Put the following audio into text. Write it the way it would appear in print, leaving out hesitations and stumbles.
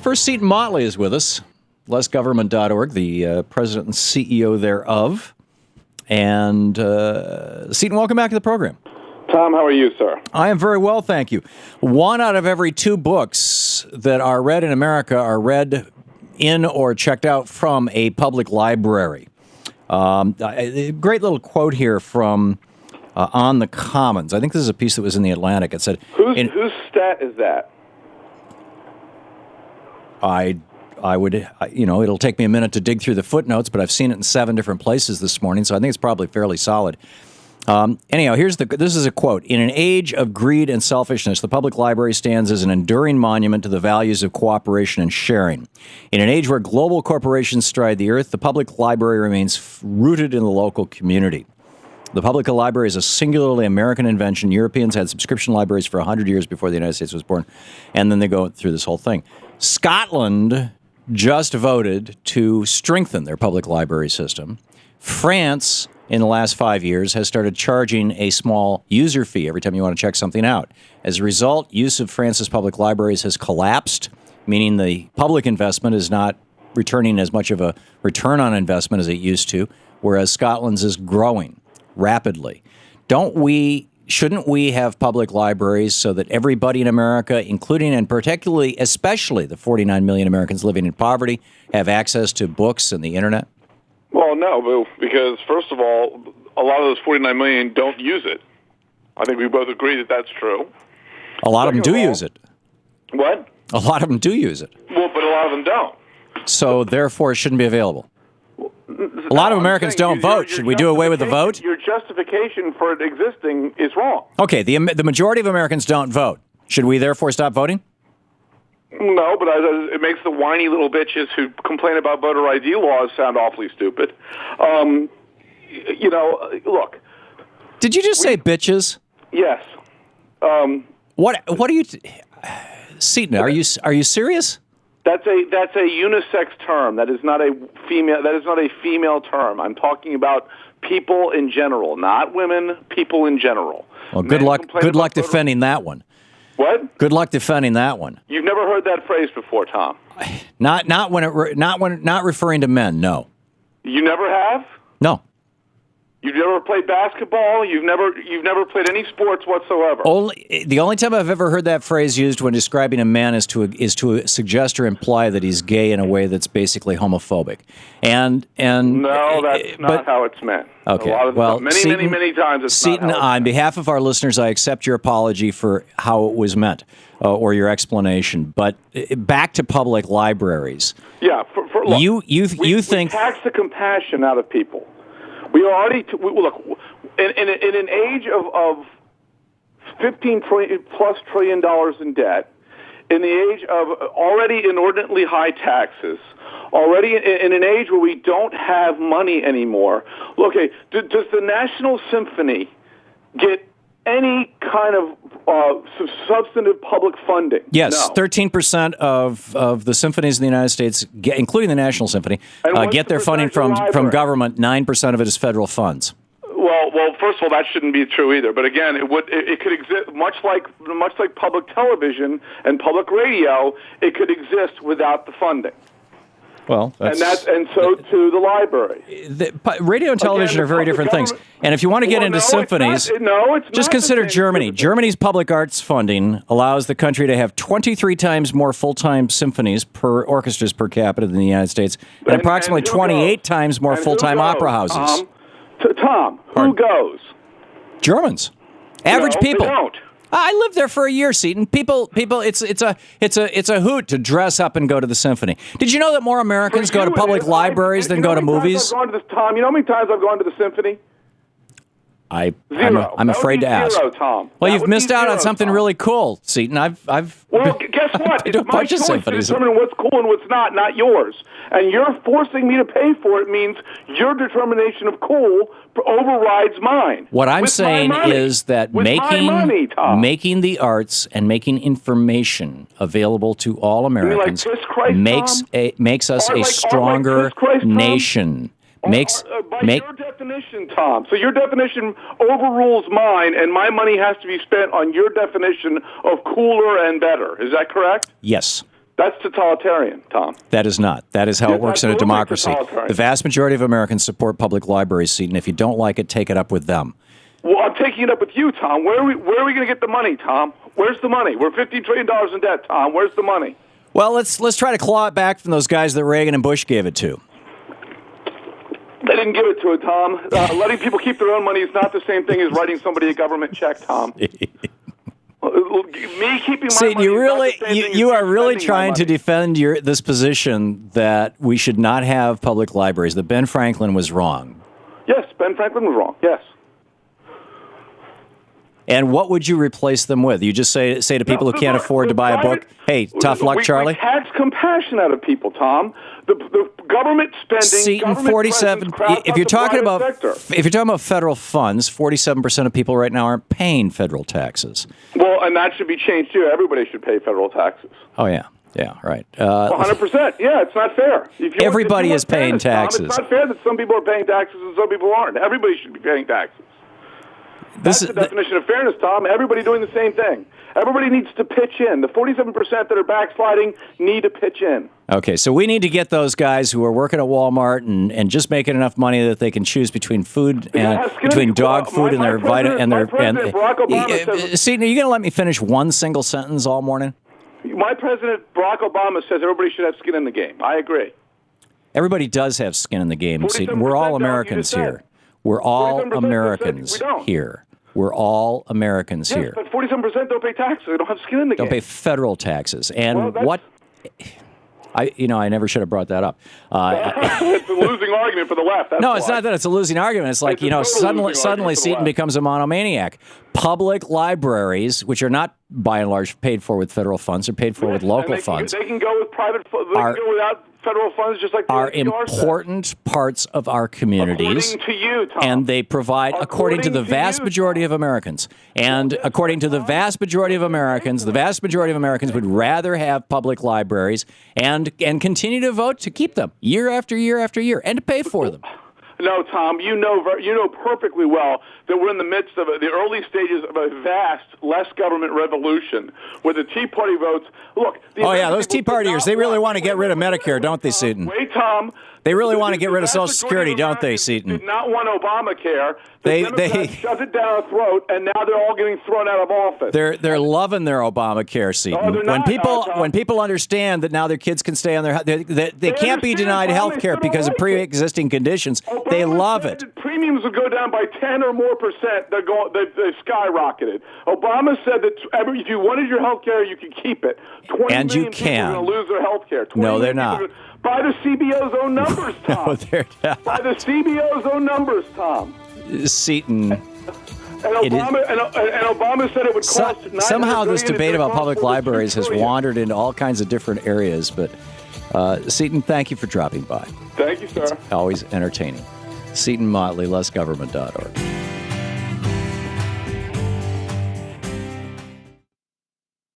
First Seton Motley is with us, lessgovernment.org, the president and CEO thereof. And Seton, welcome back to the program. Tom, how are you, sir? I am very well, thank you. 1 out of every 2 books that are read in America are read in or checked out from a public library. A great little quote here from On the Commons. I think this is a piece that was in The Atlantic. It said, Whose stat is that? I would, it'll take me a minute to dig through the footnotes, but I've seen it in 7 different places this morning, so I think it's probably fairly solid. Anyhow, this is a quote. In an age of greed and selfishness, the public library stands as an enduring monument to the values of cooperation and sharing. In an age where global corporations stride the earth, the public library remains rooted in the local community. The public library is a singularly American invention. Europeans had subscription libraries for 100 years before the United States was born, and then they go through this whole thing. Scotland just voted to strengthen their public library system. France, in the last 5 years, has started charging a small user fee every time you want to check something out. As a result, use of France's public libraries has collapsed, meaning the public investment is not returning as much of a return on investment as it used to, whereas Scotland's is growing rapidly. Shouldn't we have public libraries so that everybody in America, including and particularly, especially the 49 million Americans living in poverty, have access to books and the internet? Well, no, because first of all, a lot of those 49 million don't use it. I think we both agree that that's true. A lot of them do use it. What? A lot of them do use it. Well, but a lot of them don't. So therefore, it shouldn't be available. A lot of Americans don't vote. Should we do away with the vote? Your justification for it existing is wrong. Okay, the majority of Americans don't vote. Should we therefore stop voting? No, but it makes the whiny little bitches who complain about voter ID laws sound awfully stupid. Look. Did you just say bitches? Yes. What are you... Seton, are you serious? That's a unisex term. That is not a female term. I'm talking about people in general, not women. People in general. Well, good luck defending that one. What? Good luck defending that one. You've never heard that phrase before, Tom? Not referring to men. No. You never have? No. You've never played basketball. You've never played any sports whatsoever. The only time I've ever heard that phrase used when describing a man is to suggest or imply that he's gay in a way that's basically homophobic. And no, that's not how it's meant. Okay. Many times it's Seton, not. On behalf of our listeners, I accept your apology for how it was meant or your explanation. But back to public libraries. Yeah. Look, you think we tax the compassion out of people. We already look in an age of $15+ trillion in debt, in the age of already inordinately high taxes, already in an age where we don't have money anymore. Look, does the National Symphony get any kind of substantive public funding? Yes, no. 13% of the symphonies in the United States, including the National Symphony, get their funding from government. 9% of it is federal funds. Well, first of all, that shouldn't be true either. But again, it could exist much like public television and public radio. It could exist without the funding. Well, so too the library. Radio and television are very different things. And if you want to get into symphonies, just consider Germany. Germany's public arts funding allows the country to have 23 times more full-time symphonies per orchestras per capita than the United States, and approximately 28 times more full-time opera houses. Tom, who goes? Germans, average people. They don't. I lived there for a year, Seton. People. It's a hoot to dress up and go to the symphony. Did you know that more Americans go to public libraries than go to movies? Tom, you know how many times I've gone to the symphony? I'm afraid to ask. Zero, Tom. Well, you've missed out on something really cool, Seton. Well, guess what? It's my choice to determine what's cool and what's not yours. And you're forcing me to pay for it means your determination of cool overrides mine. What I'm saying is that making the arts and making information available to all Americans makes us a stronger nation. Your definition, Tom. So your definition overrules mine, and my money has to be spent on your definition of cooler and better. Is that correct? Yes. That's totalitarian, Tom. That is not. That is how it works in a absolutely democracy. totalitarian. The vast majority of Americans support public libraries, Seton. If you don't like it, take it up with them. Well, I'm taking it up with you, Tom. Where are we going to get the money, Tom? Where's the money? We're $50 trillion in debt, Tom. Where's the money? Well, let's try to claw it back from those guys that Reagan and Bush gave it to. They didn't give it to it, Tom. Letting people keep their own money is not the same thing as writing somebody a government check, Tom. Me keeping my See, money you are really trying to defend this position that we should not have public libraries, that Ben Franklin was wrong. Yes, Ben Franklin was wrong. Yes. And what would you replace them with? You just say to people who can't afford to buy a book, hey, tough luck, Charlie? We tax compassion out of people, Tom. The government spending, Seton, 47. If you're talking about federal funds, 47% of people right now aren't paying federal taxes. Well, and that should be changed too. Everybody should pay federal taxes. Oh yeah, right. 100%. Yeah, it's not fair. Everybody is paying taxes. Tom, it's not fair that some people are paying taxes and some people aren't. Everybody should be paying taxes. That's the definition of fairness, Tom. Everybody doing the same thing. Everybody needs to pitch in. The 47% that are backsliding need to pitch in. Okay, so we need to get those guys who are working at Walmart and just making enough money that they can choose between food and between dog food and their Seton, are you going to let me finish one single sentence all morning? My president, Barack Obama, says everybody should have skin in the game. I agree. Everybody does have skin in the game, Seton. We're all Americans here. We're all Americans here. We're all Americans here. But 47% don't pay taxes. They don't have skin in the game. Don't pay federal taxes. And I never should have brought that up. It's a losing argument for the left. That's it's not that it's a losing argument. It's like, suddenly Seton becomes a monomaniac. Public libraries, which are not by and large paid for with federal funds, are paid for with local funds. They can go with private funds. They can go without federal funds, just like the are important parts of our communities. According to you, Tom. And they provide, according to the vast majority of Americans, and according to the vast majority of Americans, would rather have public libraries and continue to vote to keep them year after year after year and to pay for them. No, Tom, you know perfectly well that we're in the midst of the early stages of a vast, less government revolution where the Tea Party votes. Look. Those Tea Partiers, they really want to get rid of Medicare, don't they, Seton? Wait, Tom. They really want to get rid of Social Security, don't they, Seton? Did not want Obamacare. They shoved it down our throat, and now they're all getting thrown out of office. They're loving their Obamacare, Seton. When people understand that now their kids can stay on they can't be denied health care because of pre-existing conditions. They love it. Premiums would go down by 10 or more percent. They skyrocketed. Obama said that if you wanted your health care, you could keep it. 20 and million you can. People are going to lose their health care. No, they're not. By the CBO's own numbers, Tom. No, they're not. By the CBO's own numbers, Tom. Seton. And Obama said it would cost somehow this debate about public libraries has wandered into all kinds of different areas. But, Seton, thank you for dropping by. Thank you, sir. It's always entertaining. Seton Motley, lessgovernment.org.